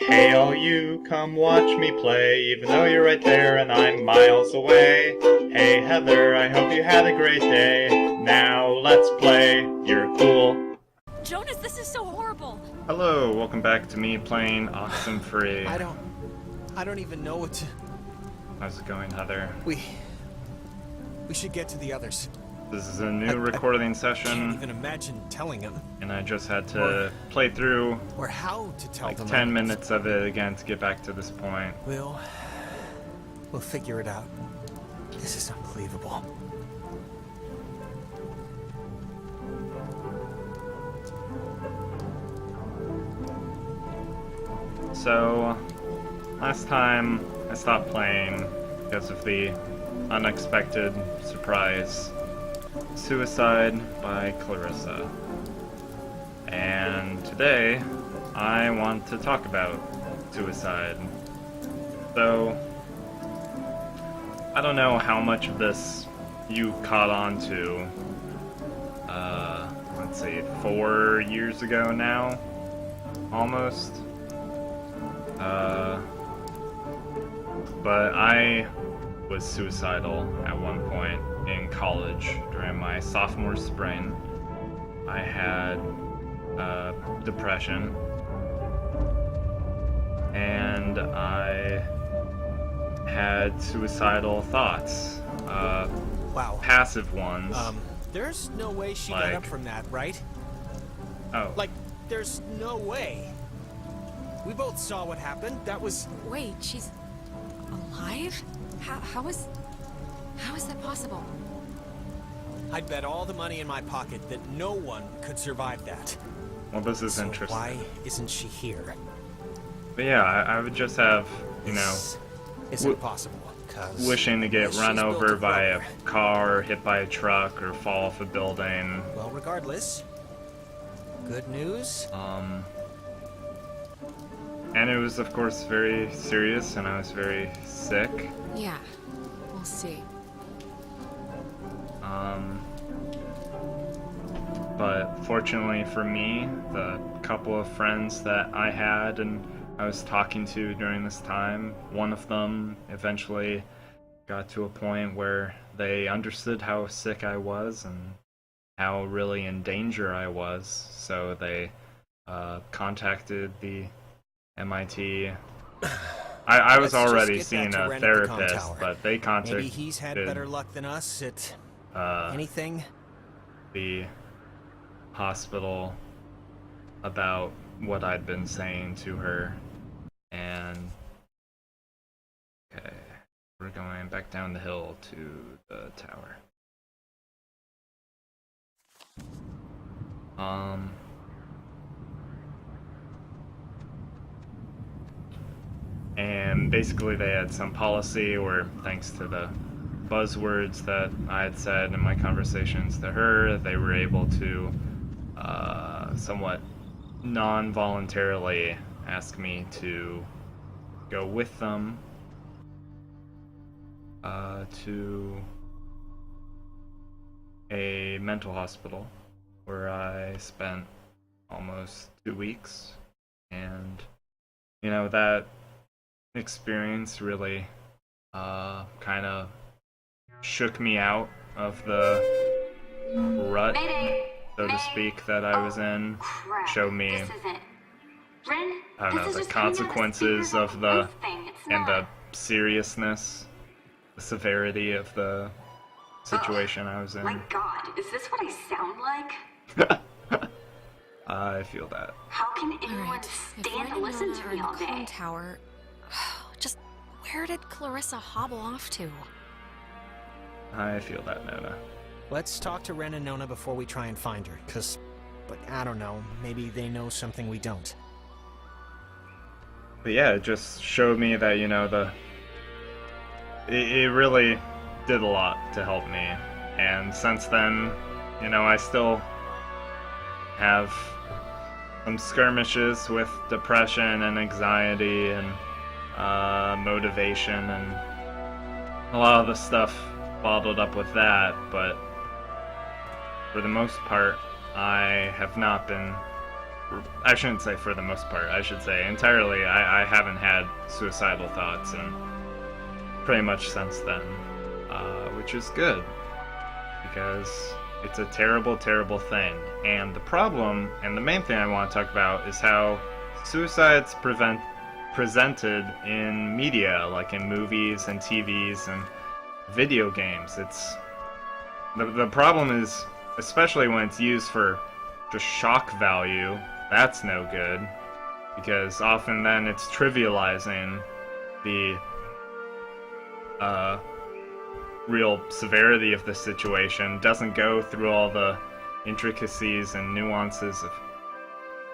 Hey all you, come watch me play, even though you're right there and I'm miles away. Hey Heather, I hope you had a great day. Now let's play, you're cool. Jonas, this is so horrible. Hello, welcome back to me playing Oxenfree. I don't even know what to... How's it going, Heather? We should get to the others. This is a new recording I session. can't even imagine telling them. And I just had to play through Or how to tell like them. 10 minutes of it again to get back to this point. We'll figure it out. This is unbelievable. So, last time I stopped playing because of the unexpected surprise Suicide by Clarissa. And today, I want to talk about suicide. So, I don't know how much of this you caught on to, let's see, 4 years ago now? Almost? But I was suicidal at one point in college during my sophomore spring. I had depression, and I had suicidal thoughts. Wow. Passive ones. There's no way she got up from that, right? Oh. Like, there's no way. We both saw what happened. That was... Wait, she's alive? How is that possible? I'd bet all the money in my pocket that no one could survive that. Well, this is So interesting. why isn't she here? But yeah, I would just have, you know, It's impossible. 'Cause wishing to get she's run built over a by a brother. car, or hit by a truck, or fall off a building. Well, regardless, good news. And it was, of course, very serious, and I was very sick. Yeah, we'll see. But fortunately for me, the couple of friends that I had and I was talking to during this time, one of them eventually got to a point where they understood how sick I was and how really in danger I was. So they contacted the MIT. I was Let's just already get seeing back to a Ren at the comm therapist, tower. but they contacted Maybe he's had better luck than us at anything. the hospital about what I'd been saying to her. And okay, we're going back down the hill to the tower. And basically they had some policy where, thanks to the buzzwords that I had said in my conversations to her, they were able to somewhat non-voluntarily ask me to go with them to a mental hospital where I spent almost 2 weeks. And you know, that experience really kind of shook me out of the rut, so to speak, that I was in. Showed me, I don't know, the consequences of the, and the seriousness, the severity of the situation I was in. My God, is this what I sound like? I feel that. How can anyone Alright, if stand to Ren listen and to Nona me are all in the comm day? tower, just where did Clarissa hobble off to? I feel that, Nona. Let's talk to Ren and Nona before we try and find her, but I don't know, maybe they know something we don't. But yeah, it just showed me that, you know, it really did a lot to help me. And since then, you know, I still have some skirmishes with depression and anxiety and motivation and a lot of the stuff bottled up with that, but for the most part, I have not been I shouldn't say for the most part, I should say entirely, I haven't had suicidal thoughts and pretty much since then, which is good, because it's a terrible, terrible thing. And the problem, and the main thing I want to talk about, is how suicide's presented in media, like in movies and TVs and video games. It's the problem is, especially when it's used for just shock value, that's no good, because often then it's trivializing the real severity of the situation, doesn't go through all the intricacies and nuances of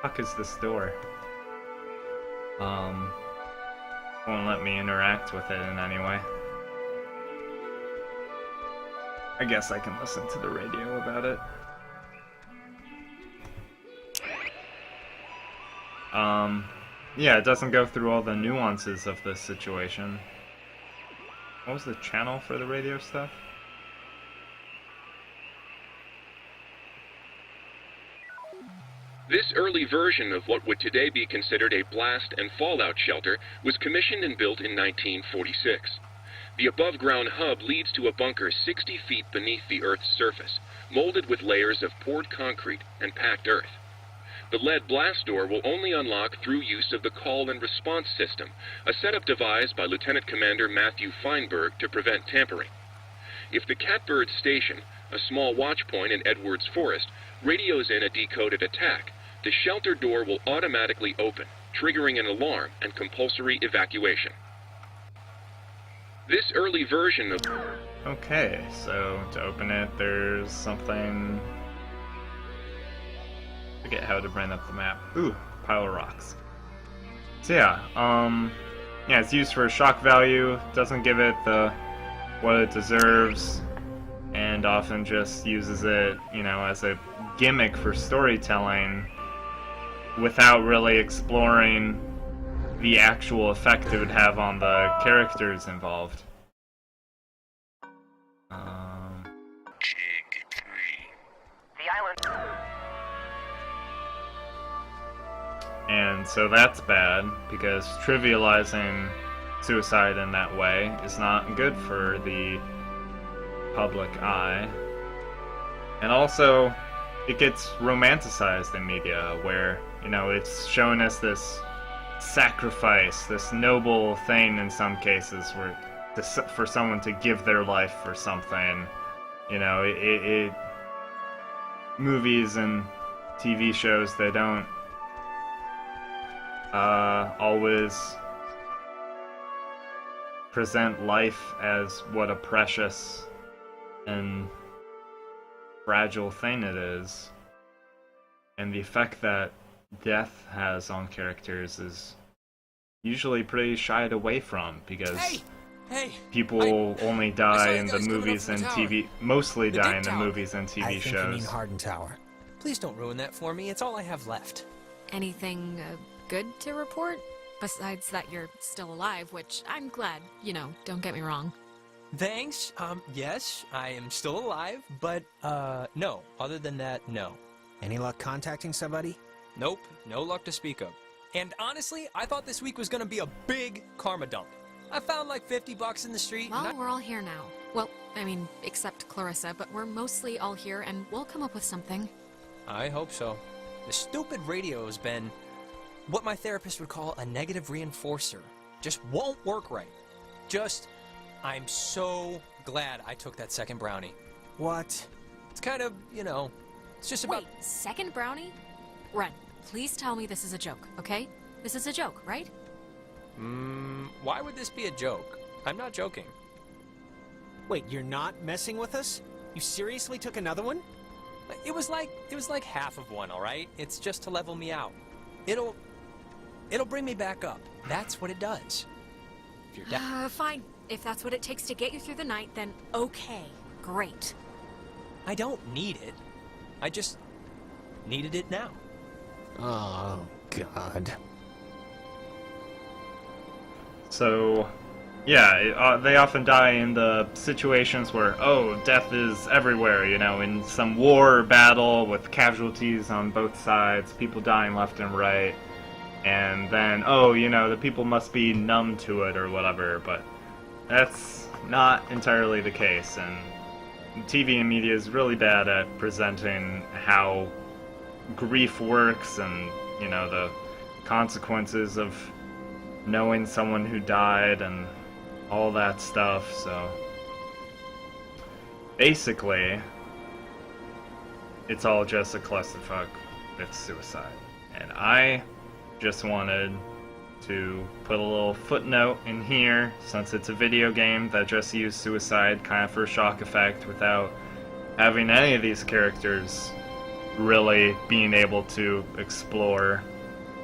fuck is this door? Won't let me interact with it in any way. I guess I can listen to the radio about it. Yeah, it doesn't go through all the nuances of this situation. What was the channel for the radio stuff? This early version of what would today be considered a blast and fallout shelter was commissioned and built in 1946. The above-ground hub leads to a bunker 60 feet beneath the Earth's surface, molded with layers of poured concrete and packed earth. The lead blast door will only unlock through use of the call and response system, a setup devised by Lieutenant Commander Matthew Feinberg to prevent tampering. If the Catbird Station, a small watch point in Edwards Forest, radios in a decoded attack, the shelter door will automatically open, triggering an alarm and compulsory evacuation. This early version of... Okay, so to open it, there's something... I forget how to bring up the map. Ooh, pile of rocks. So yeah, yeah, it's used for shock value, doesn't give it the what it deserves, and often just uses it, you know, as a gimmick for storytelling without really exploring the actual effect it would have on the characters involved. And so that's bad, because trivializing suicide in that way is not good for the public eye. And also, it gets romanticized in media, where, you know, it's shown as this sacrifice, this noble thing in some cases, where for someone to give their life for something. You know, movies and TV shows, they don't always present life as what a precious and fragile thing it is, and the effect that death has on characters is usually pretty shied away from, because people only die in the movies and TV, mostly die in the movies and TV I think shows. you mean Harden Tower. Please don't ruin that for me. It's all I have left. Anything good to report? Besides that you're still alive, which I'm glad, you know, don't get me wrong. Thanks. Yes, I am still alive, but, no. Other than that, no. Any luck contacting somebody? Nope, no luck to speak of. And honestly, I thought this week was gonna be a big karma dump. I found like $50 in the street. Well, we're all here now. Well, I mean, except Clarissa, but we're mostly all here, and we'll come up with something. I hope so. The stupid radio has been what my therapist would call a negative reinforcer. Just won't work right. I'm so glad I took that second brownie. What? It's kind of, you know, it's just about... Wait, second brownie? Ren, please tell me this is a joke, okay? This is a joke, right? Why would this be a joke? I'm not joking. Wait, you're not messing with us? You seriously took another one? It was like half of one, all right? It's just to level me out. It'll bring me back up. That's what it does. If you're down... Fine. If that's what it takes to get you through the night, then okay. Great. I don't need it. I just needed it now. Oh, God. So, they often die in the situations where, oh, death is everywhere, you know, in some war or battle with casualties on both sides, people dying left and right, and then, oh, you know, the people must be numb to it or whatever, but that's not entirely the case, and TV and media is really bad at presenting how grief works and, you know, the consequences of knowing someone who died and all that stuff. So basically it's all just a clusterfuck with suicide, and I just wanted to put a little footnote in here, since it's a video game that just used suicide kind of for shock effect without having any of these characters really being able to explore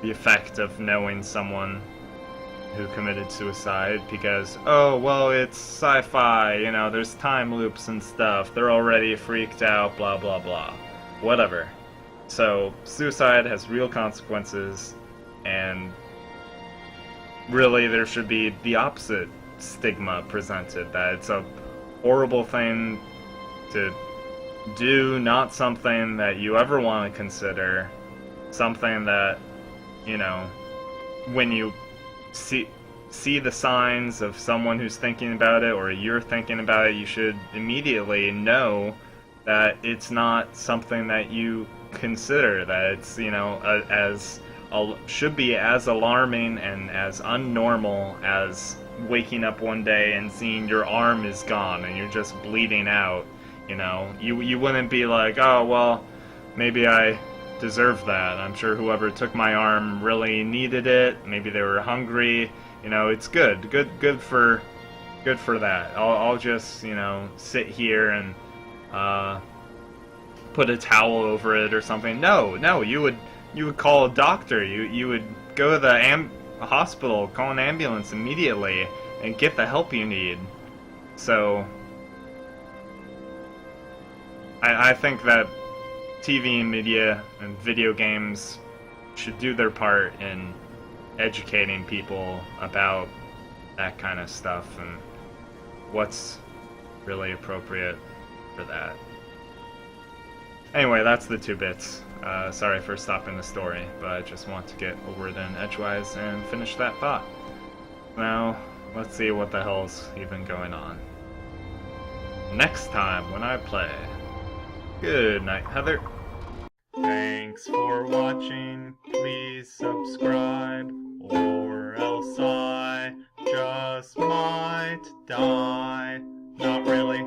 the effect of knowing someone who committed suicide, because, oh, well, it's sci-fi, you know, there's time loops and stuff, they're already freaked out, blah blah blah. Whatever. So, suicide has real consequences, and really there should be the opposite stigma presented, that it's a horrible thing to do, not something that you ever want to consider, something that, you know, when you see the signs of someone who's thinking about it, or you're thinking about it, you should immediately know that it's not something that you consider, that it's, you know, should be as alarming and as unnormal as waking up one day and seeing your arm is gone and you're just bleeding out. You know, you wouldn't be like, oh, well, maybe I deserve that. I'm sure whoever took my arm really needed it. Maybe they were hungry. You know, it's good for that. I'll just, you know, sit here and put a towel over it or something. No, you would call a doctor. You would go to the hospital, call an ambulance immediately, and get the help you need. So I think that TV and media and video games should do their part in educating people about that kind of stuff and what's really appropriate for that. Anyway, that's the 2 bits. Sorry for stopping the story, but I just want to get a word in edgewise and finish that thought. Now, let's see what the hell's even going on. Next time when I play. Good night, Heather. Thanks for watching. Please subscribe, or else I just might die. Not really.